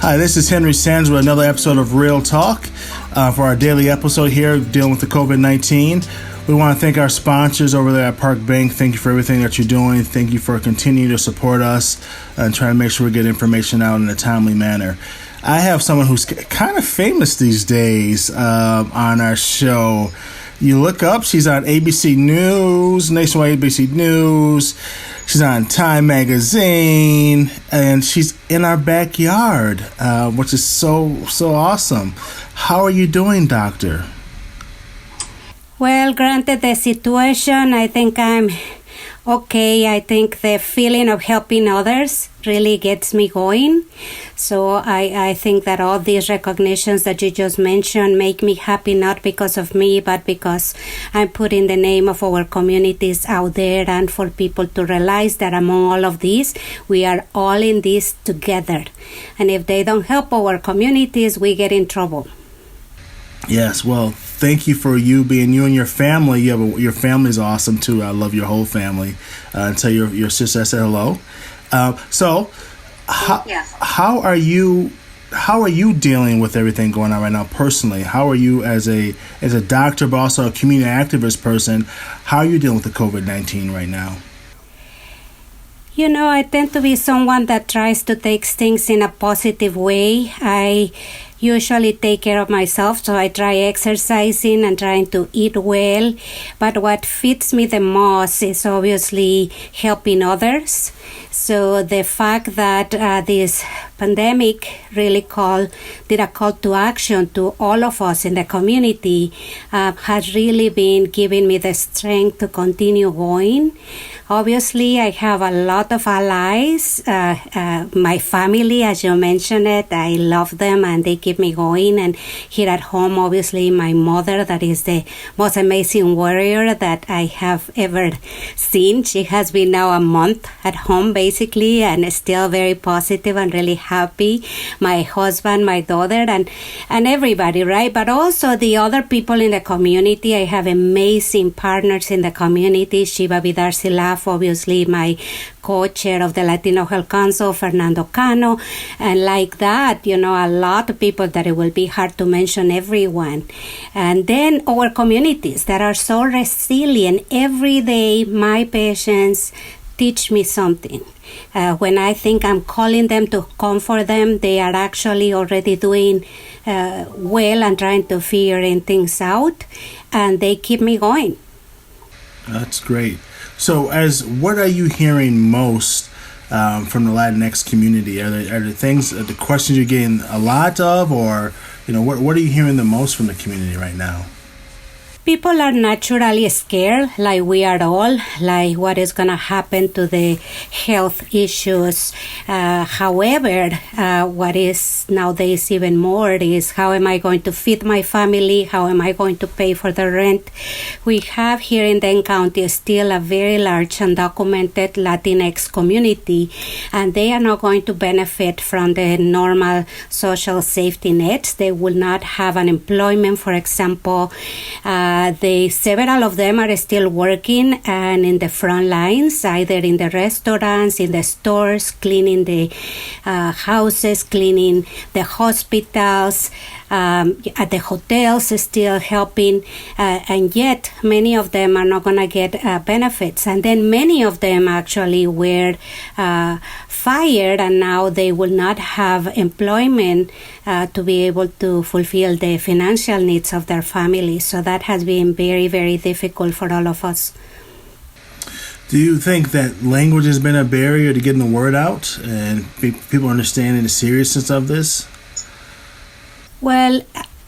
Hi, this is Henry Sands with another episode of Real Talk for our daily episode here dealing with the COVID-19. We want to thank our sponsors over there at Park Bank. Thank you for everything that you're doing. Thank you for continuing to support us and trying to make sure we get information out in a timely manner. I have someone who's kind of famous these days on our show. You look up, she's on ABC News, Nationwide ABC News. She's on Time Magazine, and she's in our backyard, which is so awesome. How are you doing, Doctor? Well, granted the situation, I think I'm okay. I think the feeling of helping others really gets me going. So I think that all these recognitions that you just mentioned make me happy, not because of me, but because I'm putting the name of our communities out there and for people to realize that among all of these, we are all in this together. And if they don't help our communities, we get in trouble. Yes, well, thank you for you being you and your family. Your family's awesome too. I love your whole family. Tell your sister I said hello. How are you dealing with everything going on right now personally? How are you as a doctor, but also a community activist person? How are you dealing with the COVID-19 right now? You know, I tend to be someone that tries to take things in a positive way. I usually take care of myself, so I try exercising and trying to eat well. But what fits me the most is obviously helping others. So the fact that this pandemic really did a call to action to all of us in the community has really been giving me the strength to continue going. Obviously, I have a lot of allies. My family, as you mentioned it, I love them and they keep me going. And here at home, obviously, my mother, that is the most amazing warrior that I have ever seen. She has been now a month at home, basically, and still very positive and really happy. My husband, my daughter, and everybody, right? But also the other people in the community. I have amazing partners in the community. Shiva Vidar-Silaf, obviously my co-chair of the Latino Health Council, Fernando Cano, and like that, you know, a lot of people that it will be hard to mention everyone. And then our communities that are so resilient. Every day, my patients teach me something. When I think I'm calling them to comfort them, they are actually already doing well and trying to figure things out, and they keep me going. That's great. So, what are you hearing most from the Latinx community? Are there things, the questions you're getting a lot of, or what are you hearing the most from the community right now? People are naturally scared, like we are all, like what is going to happen to the health issues. However, what is nowadays even more is how am I going to feed my family? How am I going to pay for the rent? We have here in Dane County still a very large undocumented Latinx community, and they are not going to benefit from the normal social safety nets. They will not have an employment, for example. Several of them are still working and in the front lines, either in the restaurants, in the stores, cleaning the houses, cleaning the hospitals, at the hotels, still helping, and yet many of them are not going to get benefits. And then many of them actually were fired, and now they will not have employment to be able to fulfill the financial needs of their families. So that has been very, very difficult for all of us. Do you think that language has been a barrier to getting the word out and people understanding the seriousness of this? Well,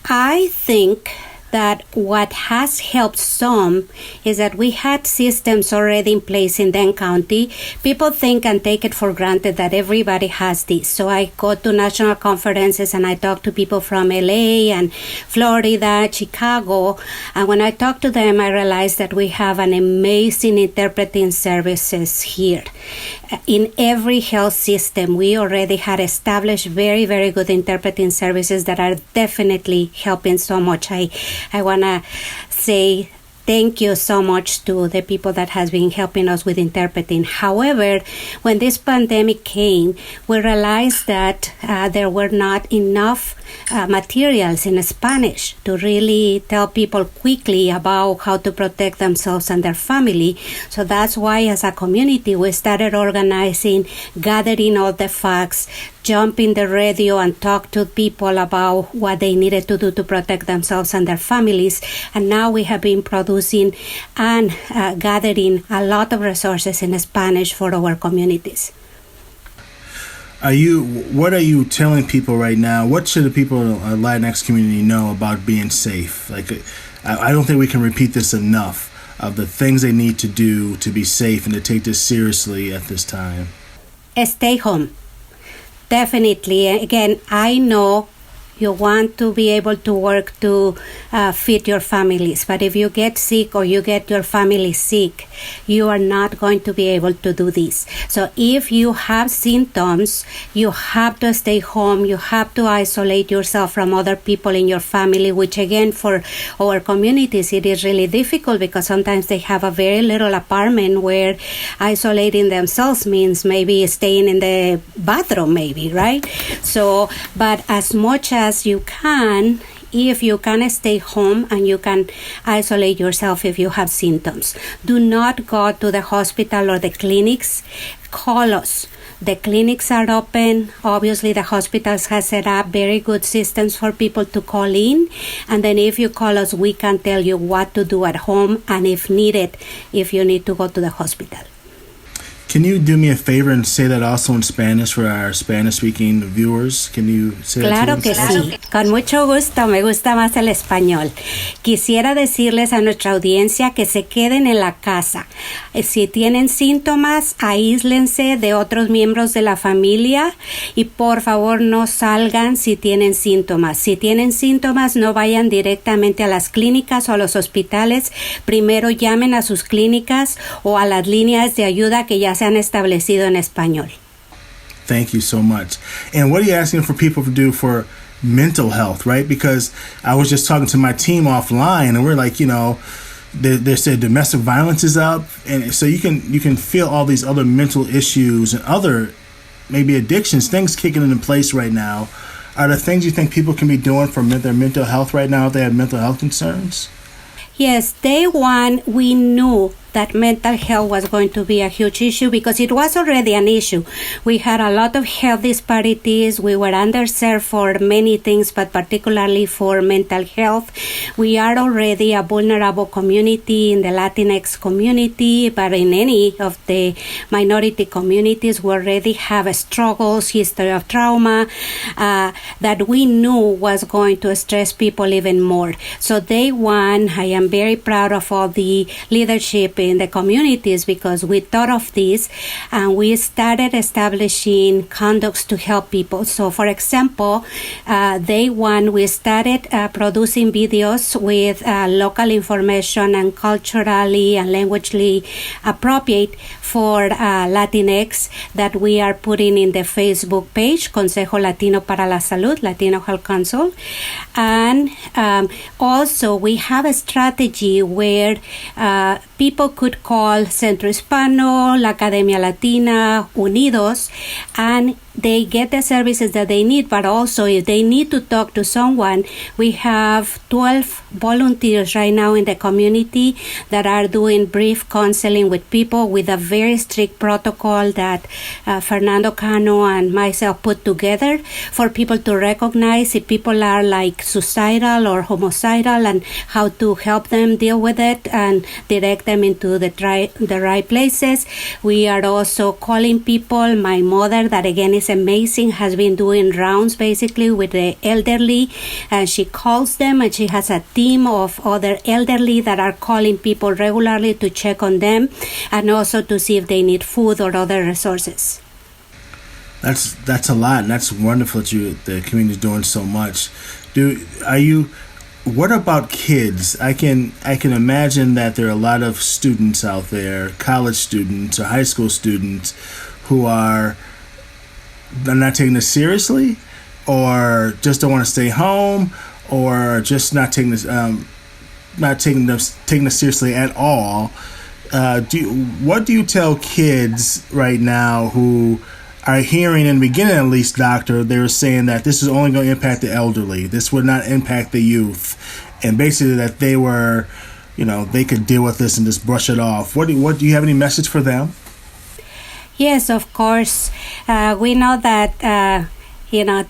I think that what has helped some is that we had systems already in place in Dane County. People think and take it for granted that everybody has this. So I go to national conferences and I talk to people from LA and Florida, Chicago. And when I talk to them, I realize that we have an amazing interpreting services here. In every health system, we already had established very, very good interpreting services that are definitely helping so much. I want to say thank you so much to the people that has been helping us with interpreting. However, when this pandemic came, we realized that there were not enough materials in Spanish to really tell people quickly about how to protect themselves and their family. So that's why as a community we started organizing, gathering all the facts, jump in the radio and talk to people about what they needed to do to protect themselves and their families. And now we have been producing and gathering a lot of resources in Spanish for our communities. What are you telling people right now? What should the people in the Latinx community know about being safe? Like, I don't think we can repeat this enough of the things they need to do to be safe and to take this seriously at this time. Stay home. Definitely. Again, I know you want to be able to work to feed your families. But if you get sick or you get your family sick, you are not going to be able to do this. So if you have symptoms, you have to stay home. You have to isolate yourself from other people in your family, which again, for our communities, it is really difficult because sometimes they have a very little apartment where isolating themselves means maybe staying in the bathroom, maybe, right? So, but as much as you can, if you can stay home and you can isolate yourself if you have symptoms. Do not go to the hospital or the clinics. Call us. The clinics are open. Obviously, the hospitals have set up very good systems for people to call in. And then if you call us, we can tell you what to do at home and if needed, if you need to go to the hospital. Can you do me a favor and say that also in Spanish for our Spanish-speaking viewers? Can you say Claro that que sí, con mucho gusto, me gusta más el español. Quisiera decirles a nuestra audiencia que se queden en la casa. Si tienen síntomas, aíslense de otros miembros de la familia y por favor no salgan si tienen síntomas. Si tienen síntomas, no vayan directamente a las clínicas o a los hospitales. Primero llamen a sus clínicas o a las líneas de ayuda que ya se han establecido en español. Thank you so much. And what are you asking for people to do for mental health, right? Because I was just talking to my team offline and we're like, you know, they said domestic violence is up. And so you can feel all these other mental issues and other maybe addictions, things kicking into place right now. Are there things you think people can be doing for their mental health right now if they have mental health concerns? Yes, day one, we knew that mental health was going to be a huge issue because it was already an issue. We had a lot of health disparities. We were underserved for many things, but particularly for mental health. We are already a vulnerable community in the Latinx community, but in any of the minority communities, we already have struggles, history of trauma, that we knew was going to stress people even more. So day one, I am very proud of all the leadership in the communities because we thought of this and we started establishing conducts to help people. So for example, day one, we started producing videos with local information and culturally and languagely appropriate for Latinx that we are putting in the Facebook page, Consejo Latino para la Salud, Latino Health Council. And also we have a strategy where people could call Centro Hispano, La Academia Latina, Unidos, and they get the services that they need, but also if they need to talk to someone, we have 12 volunteers right now in the community that are doing brief counseling with people with a very strict protocol that Fernando Cano and myself put together for people to recognize if people are like suicidal or homicidal and how to help them deal with it and direct them into the right places. We are also calling people. My mother, that again is amazing, has been doing rounds basically with the elderly, and she calls them and she has a team of other elderly that are calling people regularly to check on them and also to see if they need food or other resources. That's a lot, and that's wonderful that the community is doing so much. What about kids? I can imagine that there are a lot of students out there, college students or high school students, who are not taking this seriously, or just don't want to stay home, or just not taking this. not taking this seriously at all. What do you tell kids right now who are hearing, in the beginning at least, doctor, they were saying that this is only going to impact the elderly. This would not impact the youth. And basically that they were, they could deal with this and just brush it off. Do you have any message for them? Yes, of course. We know that,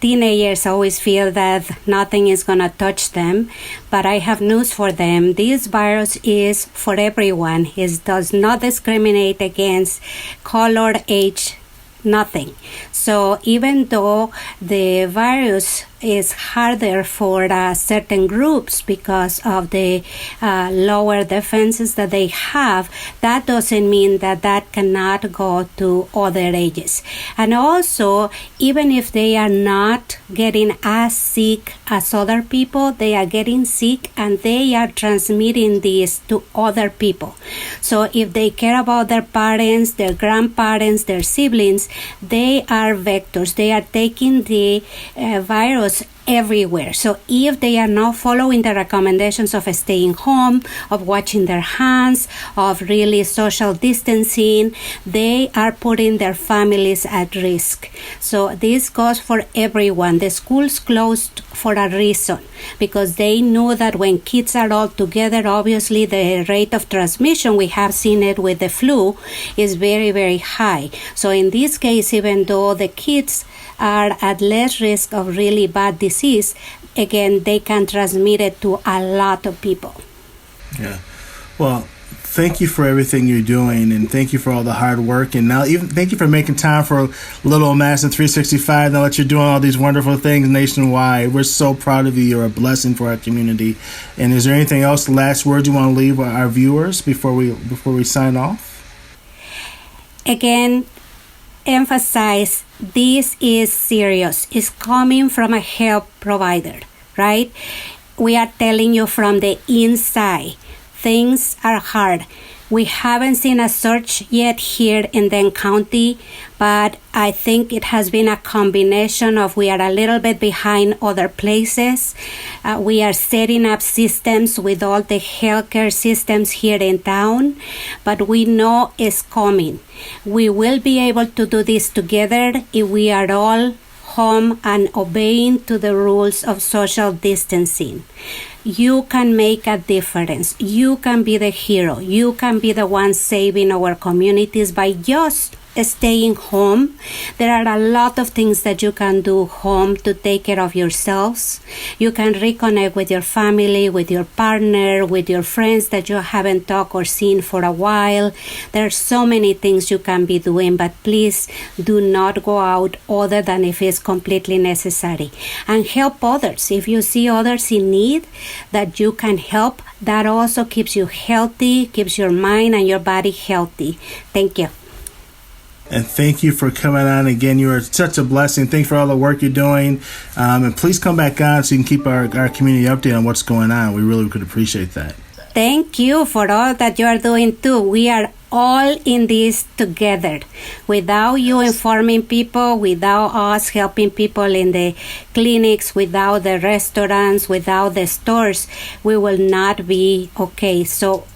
teenagers always feel that nothing is going to touch them. But I have news for them. This virus is for everyone. It does not discriminate against color, age, nothing. So even though the virus is harder for certain groups because of the lower defenses that they have, that doesn't mean that cannot go to other ages. And also, even if they are not getting as sick as other people, they are getting sick and they are transmitting this to other people. So if they care about their parents, their grandparents, their siblings, they are vectors. They are taking the virus everywhere. So if they are not following the recommendations of staying home, of washing their hands, of really social distancing, they are putting their families at risk. So this goes for everyone. The schools closed for a reason, because they know that when kids are all together, obviously the rate of transmission, we have seen it with the flu, is very, very high. So in this case, even though the kids are at less risk of really bad disease, again, they can transmit it to a lot of people. Yeah. Well, thank you for everything you're doing, and thank you for all the hard work, and now even thank you for making time for Little Madison 365. Now that you're doing all these wonderful things nationwide, we're so proud of you. You're a blessing for our community. And is there anything else, last words you want to leave with our viewers before we sign off? Again, emphasize this is serious. It's coming from a health provider, right? We are telling you from the inside. Things are hard. We haven't seen a surge yet here in Dane County, but I think it has been a combination of we are a little bit behind other places. We are setting up systems with all the healthcare systems here in town, but we know it's coming. We will be able to do this together if we are all home and obeying to the rules of social distancing. You can make a difference. You can be the hero. You can be the one saving our communities by just staying home. There are a lot of things that you can do home to take care of yourselves. You can reconnect with your family, with your partner, with your friends that you haven't talked or seen for a while. There are so many things you can be doing, but please do not go out other than if it's completely necessary. And help others. If you see others in need that you can help, that also keeps you healthy, keeps your mind and your body healthy. Thank you. And thank you for coming on again. You are such a blessing. Thanks for all the work you're doing. And please come back on so you can keep our community updated on what's going on. We really could appreciate that. Thank you for all that you are doing too. We are all in this together. Without you informing people, without us helping people in the clinics, without the restaurants, without the stores, we will not be okay. So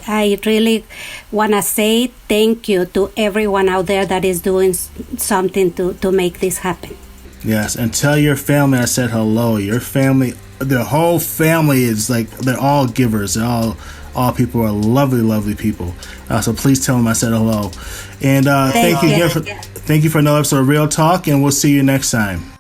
I really want to say thank you to everyone out there that is doing something to make this happen. Yes, and tell your family I said hello. Your family, the whole family is like, they're all givers. They're all people are lovely, lovely people. So please tell them I said hello. And thank you again thank you for another episode of Real Talk, and we'll see you next time.